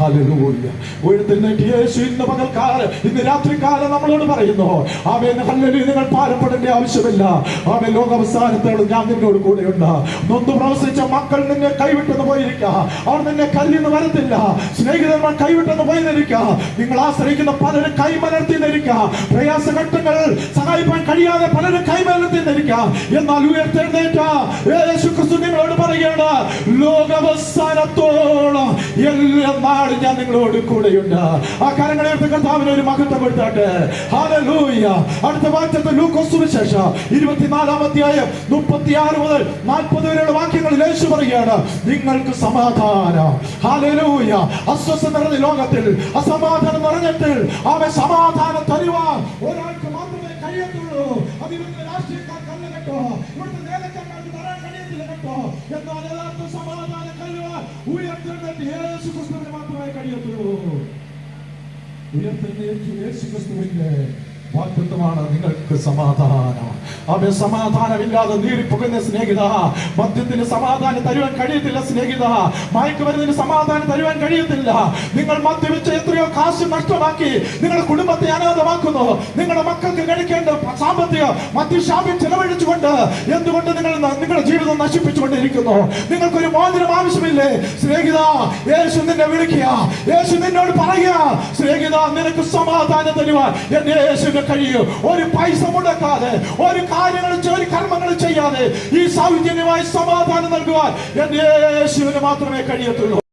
Hallelujah. ഉയർത്തെഴുന്നേറ്റ് യേശു ഇന്ന് പകൽക്കാലം, ഇന്ന് രാത്രികാലം നമ്മളോട് പറയുന്നു, ആമേൻ, ഹല്ലേലൂയ, നിങ്ങൾ ഭാരപ്പെടേണ്ട ആവശ്യമില്ല. ആമേൻ, ലോകാവസാനത്തോളം ഞാൻ നിന്നോട് കൂടെയുണ്ട്. നൊന്ത് പ്രവസിച്ച മക്കൾ നിന്നെ കൈവിട്ടെന്ന് പോയിരിക്കുക, അവർ നിന്നെ കല്ലിന്ന് വരത്തില്ല. സ്നേഹിതന്മാർ കൈവിട്ടെന്ന് പോയിരിക്കുക. നിങ്ങൾ ആശ്രയിക്കുന്ന പലരും കൈമലർത്തിന്നിരിക്കുക. പ്രയാസഘട്ടങ്ങൾ സഹായിക്കാൻ കഴിയാതെ പലരും കൈമലർത്തിന്നിരിക്കുക. എന്നാൽ ഉയർത്തെഴുന്നേറ്റ യേശു ക്രിസ്തു നിങ്ങളോട് പറയുകയാണ്, ലോകാവസാനത്തോളം എല്ലാ നാളും ഞാൻ നിങ്ങളോട് കൂടെയുണ്ട്. ആ കരങ്ങളെ കർത്താവിന് ഒരു മഹത്വം കൊടുത്താട്ടെ. ഹല്ലേലൂയ. അടുത്ത വാക്യത്തിൽ ലൂക്കോസ് സുവിശേഷം 24-ാം അധ്യായം 36 മുതൽ 40 വരെയുള്ള വാക്യങ്ങളിൽ യേശു പറയുകയാണ്, നിങ്ങൾക്ക് സമാധാനം. ഹല്ലേലൂയ. അസ്വസ്ഥത നിറഞ്ഞ ലോകത്തിൽ, അസമാധാനം നിറഞ്ഞിട്ട് അവൻ സമാധാനം തരുവാൻ ഒരാൾക്ക് മാത്രമേ കഴിയത്തുള്ളൂ. അത് ഇവിടുത്തെ രാഷ്ട്രീയക്കാർക്കല്ല കേട്ടോ, ഇവിടുത്തെ നേതാക്കന്മാർക്ക് തരാൻ കഴിയത്തില്ല കേട്ടോ. എന്നാൽ യഥാർത്ഥ സമാധാനം കഴിയുവാൻ ഉയർത്തെഴുന്നേറ്റ് യേശു ക്രിസ്തുവിന് മാത്രമേ കഴിയത്തുള്ളൂ. ഉയർത്തെഴുന്നേറ്റ് യേശു ക്രിസ്തുവിന്റെ വാഗ്ദത്തമാണ് നിങ്ങൾക്ക് സമാധാനം. അവൻ സമാധാനമില്ലാതെ നീറിപ്പോകുന്ന സ്നേഹിത, മദ്യത്തിന് സമാധാനം തരുവാൻ കഴിയത്തില്ല സ്നേഹിത, മയക്കുമരുന്നിന് സമാധാനം തരുവാൻ കഴിയത്തില്ല. നിങ്ങൾ മദ്യപിച്ച് എത്രയോ കാശ് നഷ്ടമാക്കി നിങ്ങളുടെ കുടുംബത്തെ അനാഥമാക്കുന്നു. നിങ്ങളുടെ മക്കൾക്ക് കഴിക്കേണ്ട സാമ്പത്തിക മദ്യശാപ്യം ചെലവഴിച്ചുകൊണ്ട് എന്തുകൊണ്ട് നിങ്ങളുടെ ജീവിതം നശിപ്പിച്ചുകൊണ്ടിരിക്കുന്നു? നിങ്ങൾക്കൊരു മോചനം ആവശ്യമില്ലേ സ്നേഹിത? യേശു നിന്നെ വിളിക്കുക, യേശു നിന്നോട് പറയുക, സ്നേഹിത, നിനക്ക് സമാധാനം തരുവാൻ എന്റെ യേശു കഴിയും. ഒരു പൈസ മുടക്കാതെ, ഒരു കർമ്മങ്ങൾ ചെയ്യാതെ ഈ സൗജന്യമായി സമാധാനം നൽകുവാൻ എന്റെ യേശുവിന് മാത്രമേ കഴിയത്തുള്ളൂ.